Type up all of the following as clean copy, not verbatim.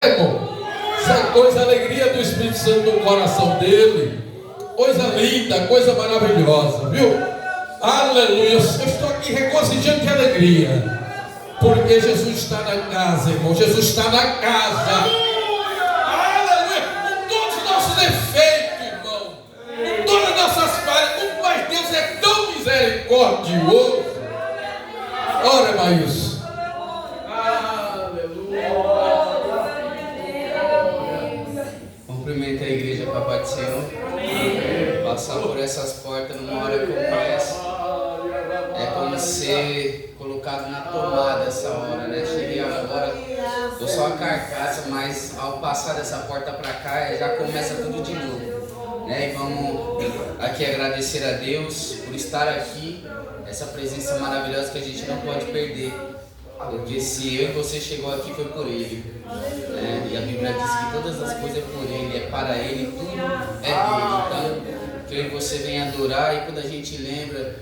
irmão? Isso é coisa, alegria do Espírito Santo no coração dele. Coisa linda, coisa maravilhosa, viu? Aleluia. Eu estou aqui regozijando de alegria, porque Jesus está na casa, irmão. Jesus está na casa. Aleluia. Com todos os nossos defeitos, irmão, com todas as nossas falhas, mas Deus é tão misericordioso. Ora, Maílson. Cumprimento a igreja Papai do Senhor. Passar por essas portas numa hora como essa é como ser colocado na tomada essa hora, né? Cheguei agora, tô só a carcaça, mas ao passar dessa porta para cá já começa tudo de novo, né? E vamos aqui agradecer a Deus por estar aqui, essa presença maravilhosa que a gente não pode perder. Porque se eu e você chegou aqui foi por Ele, né? E a Bíblia diz que todas as coisas é por Ele, é para Ele, tudo é dele. Então, que eu e você venha adorar. E quando a gente lembra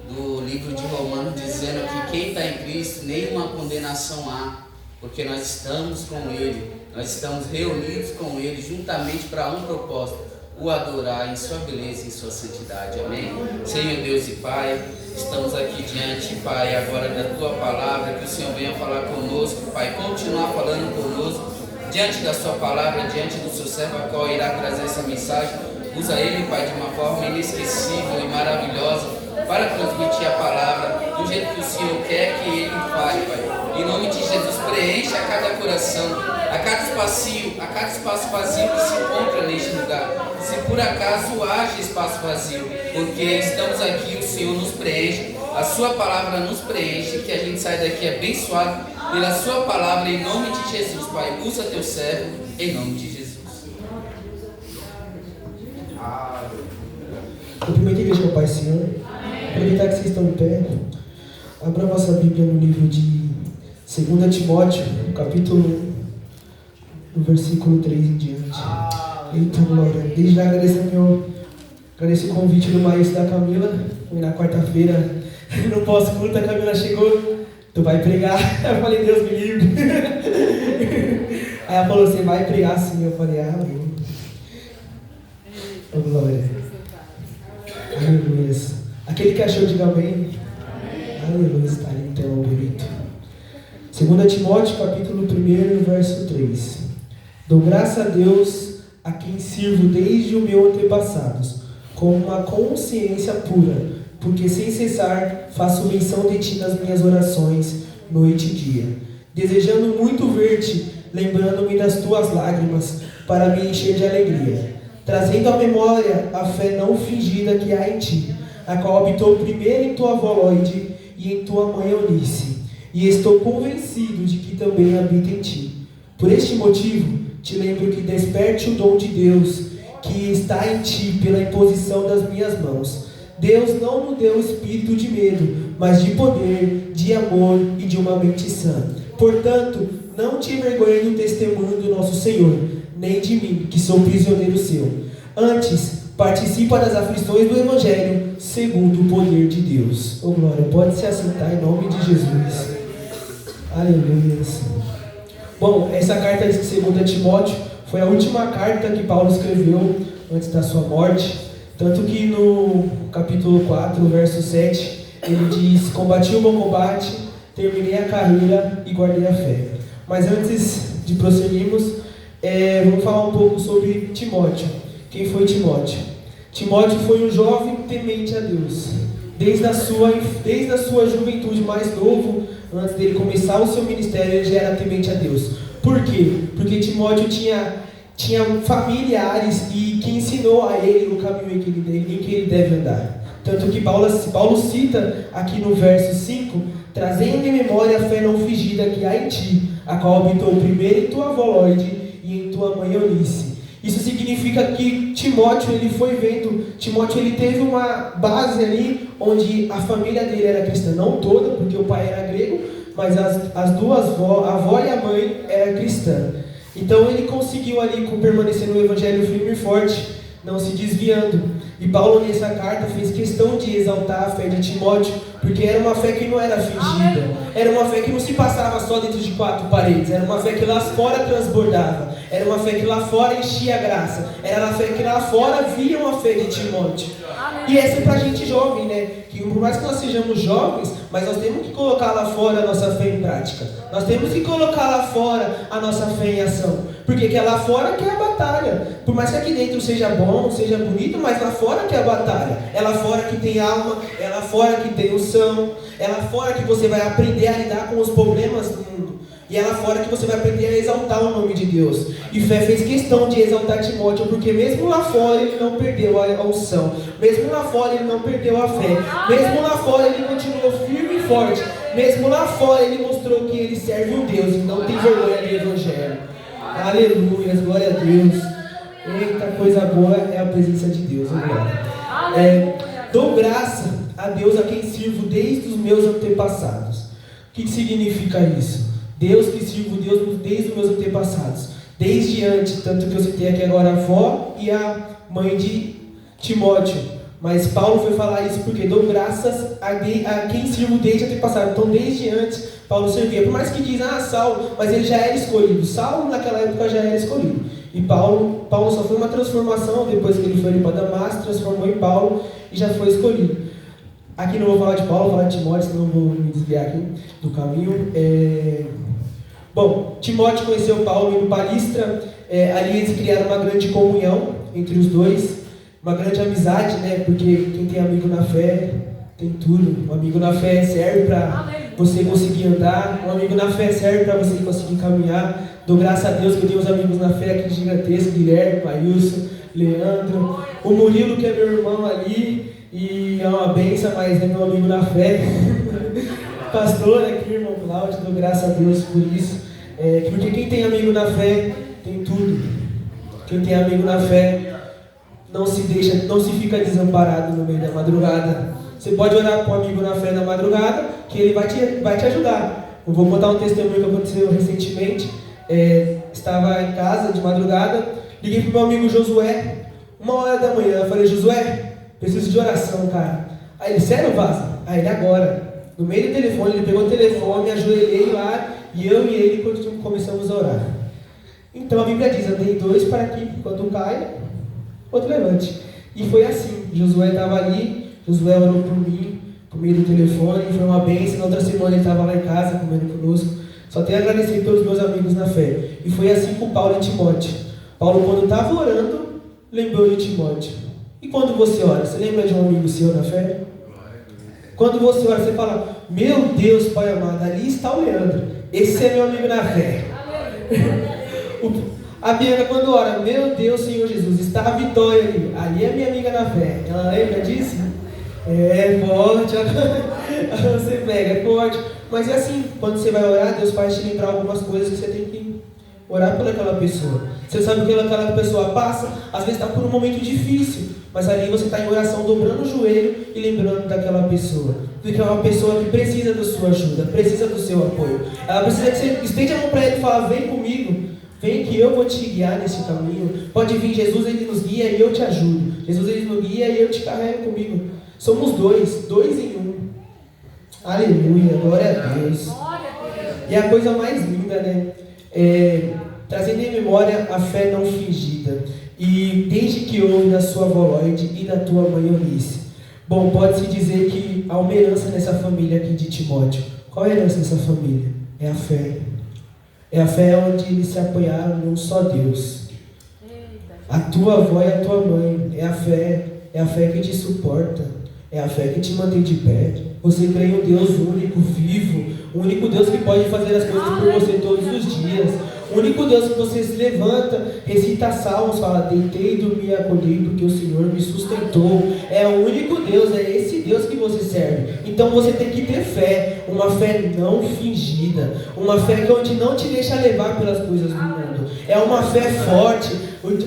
do livro de Romanos dizendo que quem está em Cristo, nenhuma condenação há, porque nós estamos com Ele, nós estamos reunidos com Ele, juntamente para um propósito, o adorar em sua beleza e em sua santidade. Amém? Senhor Deus e Pai, estamos aqui diante, Pai, agora da Tua palavra, que o Senhor venha falar conosco, Pai, continuar falando conosco, diante da Sua palavra, diante do Seu servo, a qual irá trazer essa mensagem. Usa Ele, Pai, de uma forma inesquecível e maravilhosa, para transmitir a palavra do jeito que o Senhor quer que Ele fale, Pai. Em nome de Jesus, preencha a cada coração, a cada espaço vazio que se encontra neste lugar. Se por acaso haja espaço vazio, porque estamos aqui, o Senhor nos preenche, a Sua palavra nos preenche, que a gente sai daqui abençoado pela Sua palavra, em nome de Jesus, Pai. Usa Teu servo, em nome de Jesus. Cumprimento a igreja com o Pai Senhor. Aproveitar que vocês estão em pé. Abra a vossa Bíblia no livro de 2 Timóteo, capítulo 1, no versículo 3 em diante. Eita, glória. Desde já agradeço o convite do maestro da Camila. Foi na quarta-feira, no pós-culto, a Camila chegou. Tu vai pregar? Eu falei, Deus me livre. Aí ela falou, você vai pregar sim? Eu falei, meu. Oh, glória. Aleluia. Aquele que achou, diga amém. Aleluia. Está ali então, bonito. 2 Timóteo, capítulo 1, verso 3. Dou graça a Deus, a quem sirvo desde o meu antepassados, com uma consciência pura, porque sem cessar faço menção de ti nas minhas orações, noite e dia, desejando muito ver-te, lembrando-me das tuas lágrimas, para me encher de alegria, trazendo à memória a fé não fingida que há em ti, a qual habitou primeiro em tua avó Loide e em tua mãe Eunice, e estou convencido de que também habita em ti. Por este motivo, te lembro que desperte o dom de Deus que está em ti pela imposição das minhas mãos. Deus não nos deu espírito de medo, mas de poder, de amor e de uma mente sã. Portanto, não te envergonhe do testemunho do nosso Senhor, nem de mim, que sou prisioneiro seu. Antes, participa das aflições do Evangelho, segundo o poder de Deus. Oh glória, pode se assentar em nome de Jesus. Aleluia. Bom, essa carta de 2 Timóteo foi a última carta que Paulo escreveu antes da sua morte. Tanto que no capítulo 4, verso 7, ele diz: combati o bom combate, terminei a carreira e guardei a fé. Mas antes de prosseguirmos, vamos falar um pouco sobre Timóteo. Quem foi Timóteo? Timóteo foi um jovem temente a Deus. Desde a sua juventude, mais novo, antes dele começar o seu ministério, ele já era temente a Deus. Por quê? Porque Timóteo tinha familiares e que ensinou a ele o caminho em que ele deve andar. Tanto que Paulo cita aqui no verso 5, trazendo em memória a fé não fingida que há em ti, a qual habitou primeiro em tua avó Loide e em tua mãe Eunice. Isso significa que Timóteo ele teve uma base ali, onde a família dele era cristã, não toda, porque o pai era grego, mas as duas a avó e a mãe eram cristãs. Então ele conseguiu ali permanecer no evangelho firme e forte, não se desviando. E Paulo nessa carta fez questão de exaltar a fé de Timóteo, porque era uma fé que não era fingida, era uma fé que não se passava só dentro de quatro paredes, era uma fé que lá fora transbordava, era uma fé que lá fora enchia a graça, era uma fé que lá fora via uma fé de Timóteo. E essa é pra gente jovem, né? Que por mais que nós sejamos jovens, mas nós temos que colocar lá fora a nossa fé em prática. Nós temos que colocar lá fora a nossa fé em ação. Porque que é lá fora que é a batalha. Por mais que aqui dentro seja bom, seja bonito, mas lá fora que é a batalha. É lá fora que tem alma, é lá fora que tem unção, é lá fora que você vai aprender a lidar com os problemas do mundo. E é lá fora que você vai aprender a exaltar o nome de Deus. E Fé fez questão de exaltar Timóteo, porque mesmo lá fora ele não perdeu a unção. Mesmo lá fora ele não perdeu a fé. Mesmo lá fora ele continuou firme e forte. Mesmo lá fora ele mostrou que ele serve um Deus e não tem vergonha do Evangelho. Aleluia, glória a Deus. Eita, coisa boa é a presença de Deus. Dou graça a Deus a quem sirvo desde os meus antepassados. O que significa isso? Deus que sirvo Deus desde os meus antepassados, desde antes, tanto que eu citei aqui agora a avó e a mãe de Timóteo. Mas Paulo foi falar isso porque dou graças a quem sirvo desde antepassado. Então desde antes Paulo servia. Por mais que diz, Saulo, mas ele já era escolhido. Saulo naquela época já era escolhido. E Paulo só foi uma transformação depois que ele foi ali para Damasco, transformou em Paulo e já foi escolhido. Aqui não vou falar de Paulo, vou falar de Timóteo, senão vou me desviar aqui do caminho. Bom, Timóteo conheceu Paulo indo para Listra, ali eles criaram uma grande comunhão entre os dois, uma grande amizade, né? Porque quem tem amigo na fé tem tudo. Um amigo na fé serve para você conseguir andar, um amigo na fé serve para você conseguir caminhar. Dou graças a Deus que eu tenho uns amigos na fé aqui gigantescos, Guilherme, Maílson, Leandro, o Murilo que é meu irmão ali, e é uma benção, mas é meu amigo na fé. Pastor aqui, irmão Cláudio, dou graças a Deus por isso. Porque quem tem amigo na fé tem tudo. Quem tem amigo na fé não se fica desamparado no meio da madrugada. Você pode orar com um amigo na fé na madrugada, que ele vai te ajudar. Eu vou contar um testemunho que aconteceu recentemente. Estava em casa de madrugada, liguei pro meu amigo Josué, 1h da manhã. Eu falei, Josué, preciso de oração, cara. Aí ele, sério, Vaza? Aí ele, agora. No meio do telefone, ele pegou o telefone, me ajoelhei lá, e eu e ele começamos a orar. Então a Bíblia diz, andei dois para que quando um caia, outro levante. E foi assim, Josué estava ali, Josué orou por mim, por meio do telefone, foi uma bênção. Na outra semana ele estava lá em casa, comendo conosco. Só tenho a agradecer pelos meus amigos na fé. E foi assim com Paulo e Timóteo. Paulo, quando estava orando, lembrou de Timóteo. E quando você ora, você lembra de um amigo seu na fé? Quando você ora, você fala, meu Deus, Pai amado, ali está o Leandro. Esse é meu amigo na fé. A Bianca, quando ora, meu Deus, Senhor Jesus, está a Vitória ali. Ali é minha amiga na fé. Ela lembra disso? É forte. Você pega, é forte. Mas é assim, quando você vai orar, Deus faz te lembrar algumas coisas que você tem que orar por aquela pessoa. Você sabe o que aquela pessoa passa? Às vezes está por um momento difícil. Mas ali você está em oração, dobrando o joelho e lembrando daquela pessoa. Porque é uma pessoa que precisa da sua ajuda, precisa do seu apoio. Ela precisa que você estende a mão para ele e fala, vem comigo, vem que eu vou te guiar nesse caminho. Pode vir, Jesus, ele nos guia e eu te ajudo. Jesus, ele nos guia e eu te carrego comigo. Somos dois em um. Aleluia, glória a Deus. E a coisa mais linda, né? Trazendo em memória a fé não fingida. E desde que houve da sua avó Lloyd e da tua mãe Eunice. Bom, pode-se dizer que há uma herança nessa família aqui de Timóteo. Qual é a herança dessa família? É a fé. É a fé onde eles se apoiaram num só Deus. A tua avó e a tua mãe. É a fé que te suporta. É a fé que te mantém de pé. Você crê em um Deus único, vivo. O único Deus que pode fazer as coisas por você todos os dias. O único Deus que você se levanta, recita salmos, fala, deitei e dormi e acordei porque o Senhor me sustentou. É o único Deus, é esse Deus que você serve. Então você tem que ter fé, uma fé não fingida, uma fé que onde não te deixa levar pelas coisas do mundo. É uma fé forte.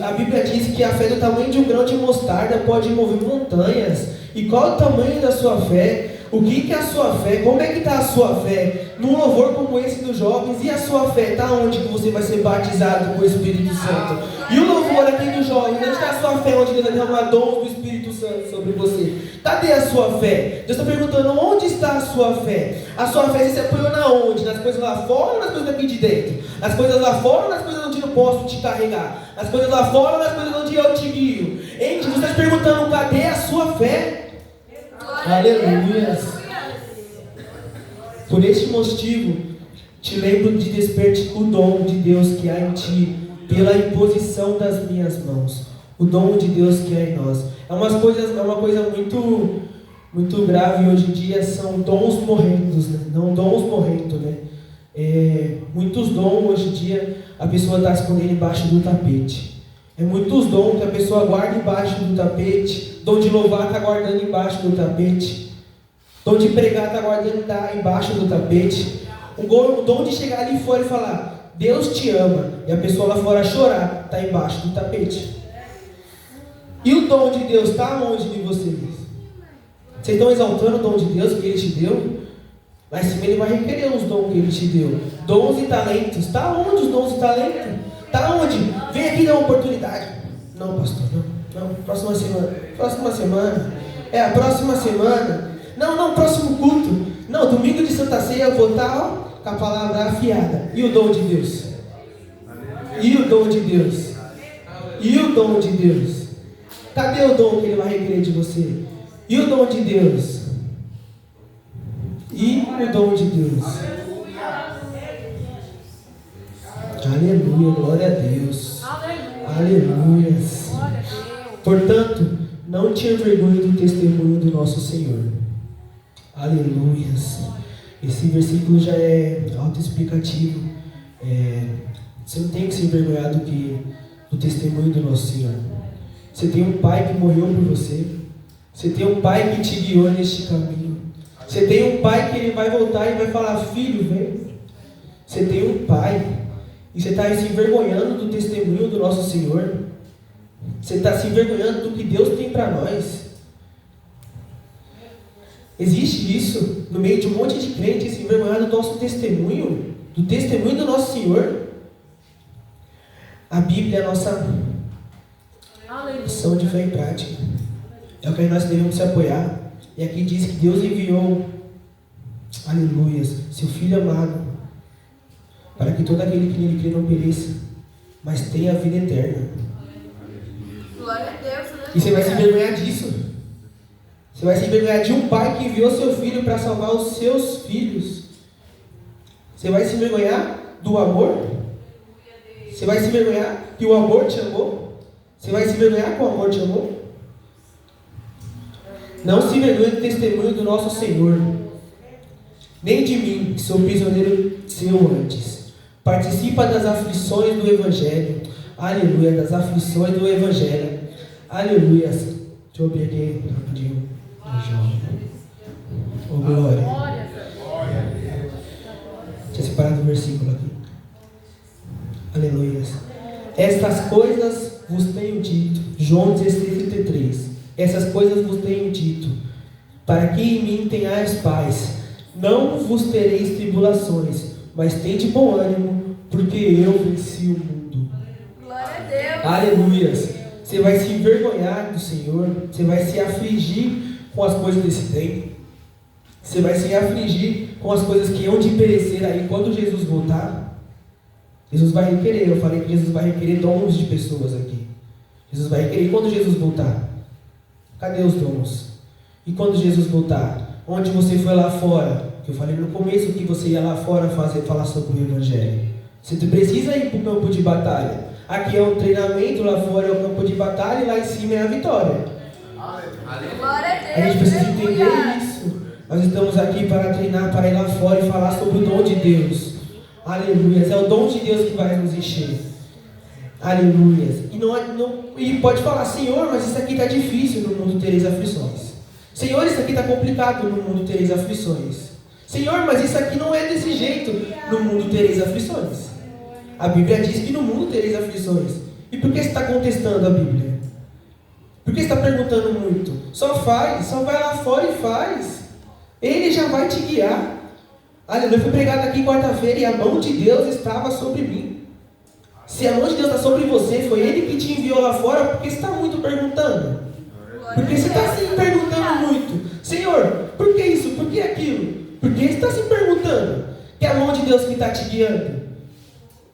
A Bíblia diz que a fé do tamanho de um grão de mostarda pode mover montanhas. E qual é o tamanho da sua fé? O que é a sua fé? Como é que está a sua fé? Num louvor como esse dos jovens, e a sua fé? Está onde que você vai ser batizado com o Espírito Santo? E o louvor aqui dos jovens, onde está a sua fé? Onde Deus vai derramar dons do Espírito Santo sobre você? Cadê a sua fé? Deus está perguntando, onde está a sua fé? A sua fé você se apoiou na onde? Nas coisas lá fora ou nas coisas aqui de dentro? Nas coisas lá fora ou nas coisas onde eu posso te carregar? Nas coisas lá fora ou nas coisas onde eu te guio? Hein? Você está perguntando, cadê a sua fé? Aleluia. Por este motivo, te lembro de despertar o dom de Deus que há em ti, pela imposição das minhas mãos. O dom de Deus que há em nós. É uma coisa muito grave hoje em dia, são dons morrendo, né? Não dons morrendo, né? Muitos dons hoje em dia a pessoa está escondendo embaixo do tapete. Muitos dons que a pessoa guarda embaixo do tapete. Dom de louvar está guardando embaixo do tapete. Dom de pregar está guardando embaixo do tapete. O dom de chegar ali fora e falar, Deus te ama, e a pessoa lá fora chorar, está embaixo do tapete. E o dom de Deus está onde de vocês? Vocês estão exaltando o dom de Deus que Ele te deu? Lá em cima Ele vai requerer os dons que Ele te deu. Dons e talentos. Está onde os dons e talentos? Está onde? Vem aqui dar uma oportunidade. Não, pastor, não. Próxima semana. Próxima semana. A próxima semana. Não, próximo culto. Não, domingo de Santa Ceia eu vou estar com a palavra afiada. E o dom de Deus? E o dom de Deus? E o dom de Deus? Cadê o dom que Ele vai requerer de você? E o dom de Deus? E o dom de Deus? Aleluia, glória a Deus. Aleluia. Portanto, não te envergonhe do testemunho do nosso Senhor. Aleluia. Esse versículo já é autoexplicativo. Você não tem que se envergonhar do testemunho do nosso Senhor. Você tem um Pai que morreu por você. Você tem um Pai que te guiou neste caminho. Você tem um Pai que Ele vai voltar e vai falar, filho, vem. Você tem um Pai. E você está se envergonhando do testemunho do nosso Senhor. Você está se envergonhando do que Deus tem para nós. Existe isso no meio de um monte de crentes se envergonhar do nosso testemunho, do testemunho do nosso Senhor. A Bíblia é a nossa lição de fé em prática. É o que nós devemos se apoiar. E aqui diz que Deus enviou, aleluia, seu Filho amado, para que todo aquele que nele crê não pereça, mas tenha a vida eterna. Glória a Deus, né? E você vai se envergonhar disso. Você vai se envergonhar de um pai que enviou seu filho para salvar os seus filhos. Você vai se envergonhar do amor? Você vai se envergonhar que o amor te amou? Você vai se envergonhar que o amor te amou? Não se envergonhe do testemunho do nosso Senhor, nem de mim, que sou prisioneiro seu antes. Participa das aflições do Evangelho. Aleluia, das aflições do Evangelho. Aleluia. Deixa eu abrir aqui rapidinho. Oh, glória. Deixa eu separar do versículo aqui. Aleluia. Estas coisas vos tenho dito. João 16:33. Essas coisas vos tenho dito, para que em mim tenhais paz. Não vos tereis tribulações, mas tende bom ânimo, porque eu venci o mundo. Glória a Deus. Aleluia. Você vai se envergonhar do Senhor. Você vai se afligir com as coisas desse tempo. Você vai se afligir com as coisas que hão de perecer aí quando Jesus voltar. Jesus vai requerer. Eu falei que Jesus vai requerer dons de pessoas aqui. Jesus vai requerer quando Jesus voltar. Cadê os dons? E quando Jesus voltar? Onde você foi lá fora? Que eu falei no começo que você ia lá fora falar sobre o Evangelho. Você precisa ir para o campo de batalha. Aqui é um treinamento, lá fora é o campo de batalha e lá em cima é a vitória. Glória a Deus. A gente precisa entender isso. Nós estamos aqui para treinar, para ir lá fora e falar sobre o dom de Deus. Aleluia. É o dom de Deus que vai nos encher. Aleluia. E pode falar, Senhor, mas isso aqui está difícil, no mundo tereis aflições. Senhor, isso aqui está complicado, no mundo tereis aflições. Senhor, mas isso aqui não é desse jeito, no mundo tereis aflições. A Bíblia diz que no mundo tereis aflições. E por que você está contestando a Bíblia? Por que você está perguntando muito? Só faz, só vai lá fora e faz. Ele já vai te guiar. Aleluia, eu fui pregado aqui quarta-feira e a mão de Deus estava sobre mim. Se a mão de Deus está sobre você, foi Ele que te enviou lá fora, porque você está muito perguntando. Porque você está se perguntando muito. Senhor, por que isso? Por que aquilo? Porque você está se perguntando. Que é a mão de Deus que está te guiando.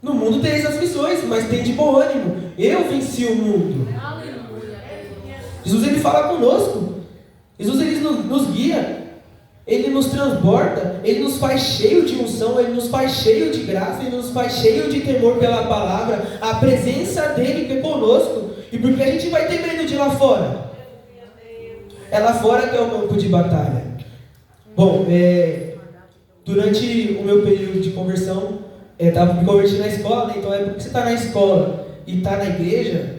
No mundo tem essas aflições, mas tem de bom ânimo. Eu venci o mundo. Jesus, Ele fala conosco. Jesus, Ele nos guia. Ele nos transborda, Ele nos faz cheio de unção, Ele nos faz cheio de graça, Ele nos faz cheio de temor pela palavra, a presença dEle que é conosco. E porque a gente vai ter medo de ir lá fora? É lá fora que é o campo de batalha. Bom, durante o meu período de conversão, estava me convertindo na escola, né? Então é porque você está na escola e está na igreja,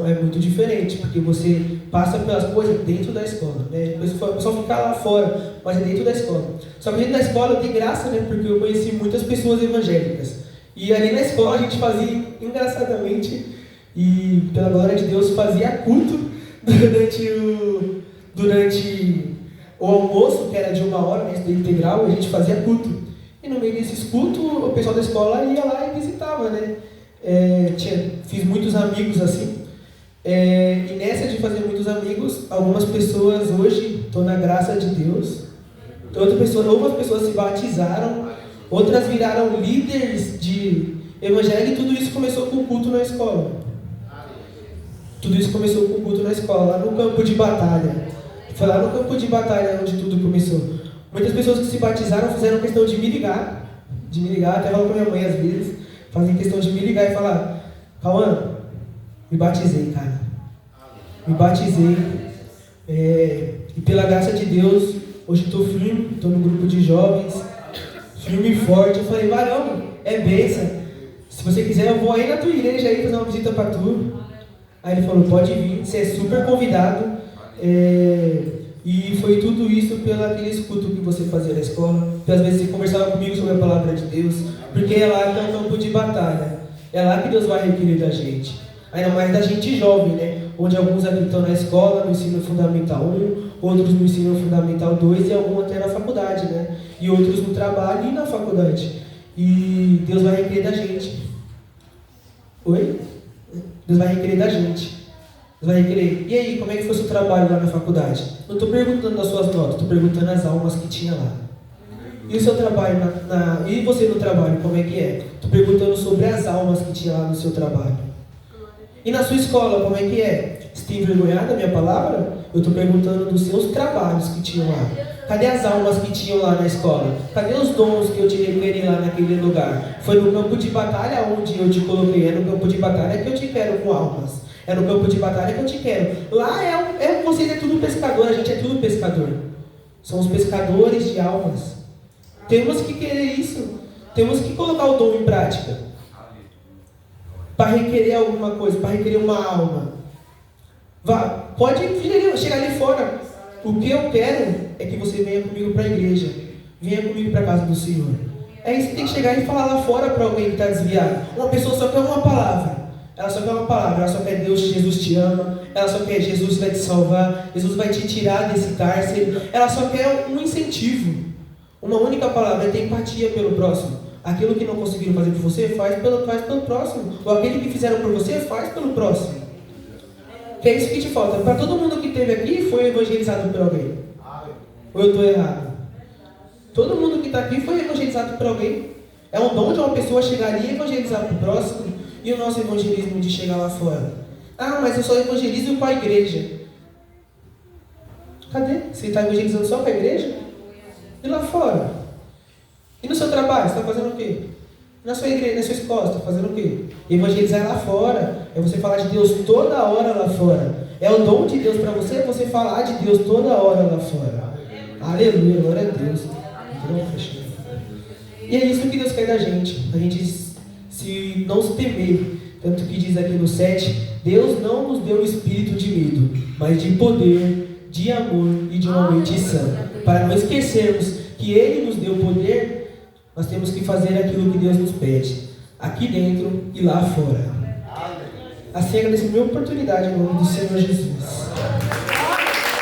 é muito diferente, porque você passa pelas coisas dentro da escola, né? O pessoal fica lá fora, mas é dentro da escola. Só que dentro da escola tem graça, né? Porque eu conheci muitas pessoas evangélicas. E ali na escola a gente fazia, engraçadamente, e pela glória de Deus, fazia culto durante o almoço, que era de 1 hora, né? Integral, a gente fazia culto. E no meio desses cultos, o pessoal da escola ia lá e visitava, né? Fiz muitos amigos assim. E nessa de fazer muitos amigos, algumas pessoas hoje estão na graça de Deus. Algumas pessoas se batizaram, outras viraram líderes de evangelho, e tudo isso começou com o culto na escola. Tudo isso começou com o culto na escola, lá no campo de batalha. Foi lá no campo de batalha onde tudo começou. Muitas pessoas que se batizaram fizeram questão de me ligar, até falo com minha mãe às vezes, fazem questão de me ligar e falar: Cauã, me batizei, cara. Me batizei. E pela graça de Deus, hoje estou firme, estou no grupo de jovens, firme e forte. Eu falei: varão, é bênção. Se você quiser, eu vou aí na tua igreja aí fazer uma visita para tu. Aí ele falou: pode vir, você é super convidado. E foi tudo isso pelo aquele escuto que você fazia na escola. Porque às vezes você conversava comigo sobre a palavra de Deus. Porque é lá que é o campo de batalha. É lá que Deus vai requerer da gente. Ainda mais da gente jovem, né? Onde alguns aqui estão na escola, no ensino fundamental 1, outros no ensino fundamental 2 e alguns até na faculdade, né? E outros no trabalho e na faculdade. E Deus vai requerer da gente. Oi? Deus vai requerer da gente. Deus vai requerer. E aí, como é que foi o seu trabalho lá na faculdade? Não estou perguntando das suas notas, estou perguntando as almas que tinha lá. E o seu trabalho, e você no trabalho, como é que é? Estou perguntando sobre as almas que tinha lá no seu trabalho. E na sua escola, como é que é? Você tem envergonhado a minha palavra? Eu estou perguntando dos seus trabalhos que tinham lá. Cadê as almas que tinham lá na escola? Cadê os dons que eu te requeri lá naquele lugar? Foi no campo de batalha onde eu te coloquei. É no campo de batalha que eu te quero com almas. É no campo de batalha que eu te quero. Lá vocês é tudo pescador, a gente é tudo pescador. Somos pescadores de almas. Temos que querer isso. Temos que colocar o dom em prática. Para requerer alguma coisa, para requerer uma alma. Pode chegar ali fora. O que eu quero é que você venha comigo para a igreja. Venha comigo para a casa do Senhor. É isso que tem que chegar e falar lá fora para alguém que está desviado. Uma pessoa só quer uma palavra. Ela só quer uma palavra, ela só quer Deus, Jesus te ama, ela só quer Jesus vai te salvar, Jesus vai te tirar desse cárcere, ela só quer um incentivo, uma única palavra, é ter empatia pelo próximo. Aquilo que não conseguiram fazer por você, faz pelo próximo, ou aquele que fizeram por você, faz pelo próximo. Que é isso que te falta. Para todo mundo que esteve aqui, foi evangelizado por alguém. Ou eu estou errado? Todo mundo que está aqui foi evangelizado por alguém. É um dom de uma pessoa chegar ali e evangelizar para o próximo. E o nosso evangelismo de chegar lá fora? Ah, mas eu só evangelizo com a igreja. Cadê? Você está evangelizando só com a igreja? E lá fora? E no seu trabalho? Você está fazendo o quê? Na sua igreja, na sua escola, você está fazendo o quê? Evangelizar lá fora. É você falar de Deus toda hora lá fora. É o dom de Deus para você, você falar de Deus toda hora lá fora. Aleluia, glória a Deus. E é isso que Deus quer da gente. A gente se não se temer, tanto que diz aqui no 7, Deus não nos deu o espírito de medo, mas de poder, de amor e de uma mente sã. Para não esquecermos que Ele nos deu poder, nós temos que fazer aquilo que Deus nos pede, aqui dentro e lá fora. Assim agradeço a minha oportunidade em nome do Senhor Jesus.